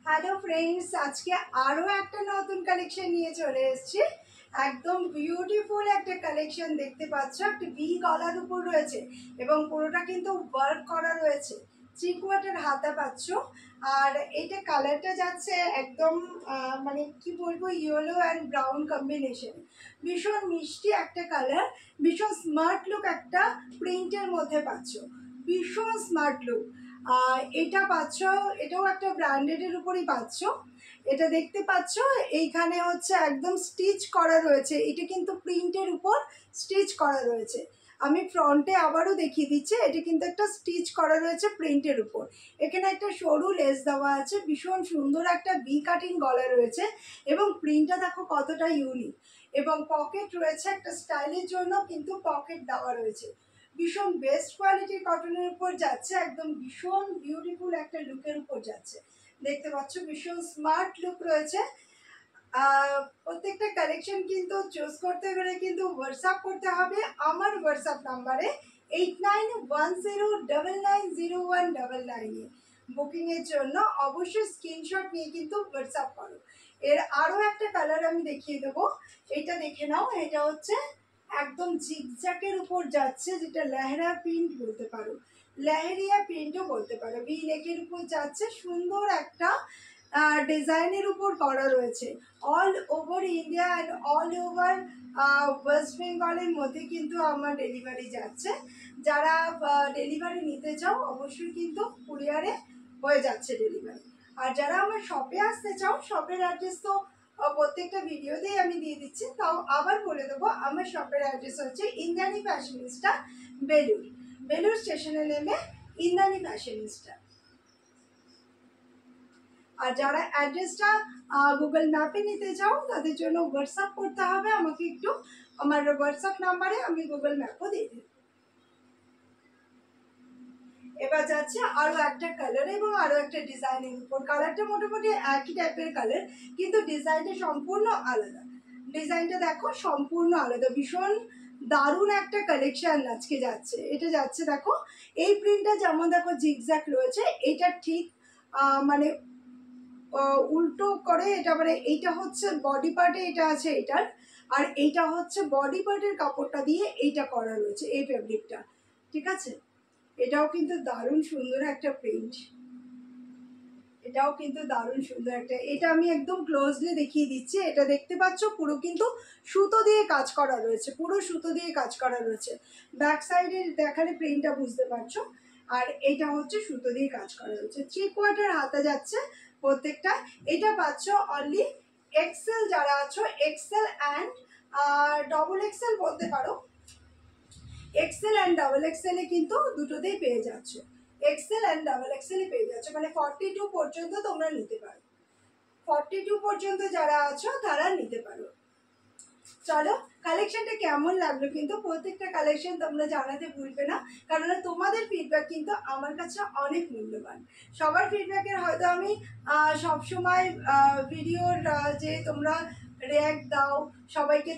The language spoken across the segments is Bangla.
হ্যালো ফ্রেন্ডস, আজকে আরও একটা নতুন কালেকশন নিয়ে চলে এসেছি। একদম বিউটিফুল একটা কালেকশন দেখতে পাচ্ছ, একটা ভি গলার উপর রয়েছে এবং পুরোটা কিন্তু ওয়ার্ক করা রয়েছে। 3/4 হাতা পাচ্ছ। আর এটা কালারটা যাচ্ছে একদম মানে কি বলবো, ইয়েলো অ্যান্ড ব্রাউন কম্বিনেশন। ভীষণ মিষ্টি একটা কালার, ভীষণ স্মার্ট লুক একটা প্রিন্টের মধ্যে পাচ্ছ, ভীষণ স্মার্ট লুক। এটা পাচ্ছ, এটাও একটা ব্র্যান্ডেডের উপরই পাচ্ছ। এটা দেখতে পাচ্ছ এইখানে হচ্ছে একদম স্টিচ করা রয়েছে, এটা কিন্তু প্রিন্টের উপর স্টিচ করা রয়েছে। আমি ফ্রন্টে আবারও দেখিয়ে দিচ্ছি, এটা কিন্তু একটা স্টিচ করা রয়েছে প্রিন্টের উপর। এখানে একটা সরু লেস দেওয়া আছে, ভীষণ সুন্দর একটা ভি কাটিং গলা রয়েছে এবং প্রিন্টটা দেখো কতটা ইউনিক। এবং পকেট রয়েছে, একটা স্টাইলের জন্য কিন্তু পকেট দেওয়া রয়েছে। ভীষণ বেস্ট কোয়ালিটির কটনের উপর যাচ্ছে, একদম ভীষণ বিউটিফুল একটা লুকের উপর যাচ্ছে। দেখতে পাচ্ছ ভীষণ স্মার্ট লুক রয়েছে। প্রত্যেকটা কালেকশন কিন্তু চুজ করতে গেলে কিন্তু হোয়াটসঅ্যাপ করতে হবে আমার হোয়াটসঅ্যাপ নাম্বারে 8910990199 বুকিংয়ের জন্য অবশ্যই স্ক্রিনশট নিয়ে কিন্তু হোয়াটসঅ্যাপ করো। এর আরও একটা কালার আমি দেখিয়ে দেবো, এটা দেখে নাও। এটা হচ্ছে একদম জিগজ্যাকের উপর যাচ্ছে, যেটা লেহেরা প্রিন্ট বলতে পারো, লেহেরিয়া প্রিন্টও বলতে পারো। ভি নেকের উপর যাচ্ছে, সুন্দর একটা ডিজাইনের উপর করা রয়েছে। All over India and all over West বেঙ্গলের মধ্যে কিন্তু আমার ডেলিভারি যাচ্ছে। যারা ডেলিভারি নিতে চাও অবশ্যই কিন্তু কুরিয়ারে হয়ে যাচ্ছে ডেলিভারি। আর যারা আমার শপে আসতে চাও, শপের অ্যাড্রেস তো প্রত্যেকটা ভিডিওতেই আমি দিয়ে দিচ্ছি, তাও আবার বলে দেবো। আমার শপের অ্যাড্রেস হচ্ছে ইন্দ্রাণী ফ্যাশনিস্টা, বেলুর। বেলুর স্টেশনে নেমে ইন্দ্রাণী ফ্যাশনিস্টা। আর যারা অ্যাড্রেসটা গুগল ম্যাপে নিতে চাও তাদের জন্য হোয়াটসঅ্যাপ করতে হবে আমাকে একটু। আমার হোয়াটসঅ্যাপ নাম্বারে আমি গুগল ম্যাপও দিয়ে দেব। এবার যাচ্ছে আরও একটা কালার এবং আরও একটা ডিজাইনের উপর। কালারটা মোটামুটি একই টাইপের কালার, কিন্তু ডিজাইনটা সম্পূর্ণ আলাদা। ডিজাইনটা দেখো সম্পূর্ণ আলাদা, ভীষণ দারুণ একটা কালেকশন আজকে যাচ্ছে। এটা যাচ্ছে দেখো, এই প্রিন্টটা যেমন দেখো জিগজ্যাগ রয়েছে, এটা ঠিক মানে উল্টো করে, এটা মানে এইটা হচ্ছে বডি পার্টে এটা আছে এটার, আর এইটা হচ্ছে বডি পার্টের কাপড়টা দিয়ে এইটা করা রয়েছে, এই ফেব্রিকটা। ঠিক আছে, এটাও কিন্তু দারুণ সুন্দর একটা প্রিন্ট, এটাও কিন্তু দারুণ সুন্দর একটা। এটা আমি একদম ক্লোজলি দেখিয়ে দিচ্ছি। এটা দেখতে পাচ্ছ পুরো কিন্তু সুতো দিয়ে কাজ করা রয়েছে, পুরো সুতো দিয়ে কাজ করা রয়েছে। ব্যাক সাইডে দেখালে প্রিন্টটা বুঝতে পারছো। আর এটা হচ্ছে সুতো দিয়ে কাজ করা রয়েছে। 3/4 হাতা যাচ্ছে প্রত্যেকটা। এটা পাচ্ছ অনলি এক্সেল, যারা আছো এক্সেল অ্যান্ড ডবল এক্সেল বলতে পারো। এক্সেল অ্যান্ড ডাবল এক্সেলে কিন্তু দুটোতেই পেয়ে যাচ্ছ, এক্সেল অ্যান্ড ডাবল এক্সেলে পেয়ে যাচ্ছ, মানে 42 পর্যন্ত তোমরা নিতে পারো। 42 পর্যন্ত যারা আছো তারা নিতে পারো। চলো, কালেকশনটা কেমন লাগলো কিন্তু প্রত্যেকটা কালেকশন তোমরা জানাতে ভুলবে না, কারণ তোমাদের ফিডব্যাক কিন্তু আমার কাছে অনেক মূল্যবান। সবার ফিডব্যাকের হয়তো আমি সবসময় ভিডিওর যে তোমরা রিয়্যাক্ট দাও, সবাইকে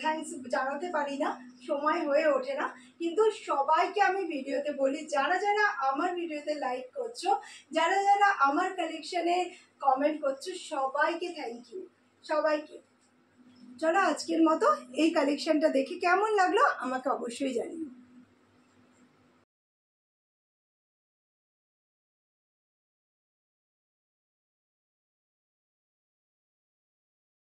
থ্যাঙ্কস জানাতে পারি না, সময় হয়ে ওঠে না। কিন্তু সবাইকে আমি ভিডিওতে বলি, যারা যারা আমার ভিডিওতে লাইক করছো, যারা যারা আমার কালেকশনে কমেন্ট করছো, সবাইকে থ্যাংক ইউ, সবাইকে। চলো, আজকের মতো এই কালেকশনটা দেখে কেমন লাগলো আমাকে অবশ্যই জানিও।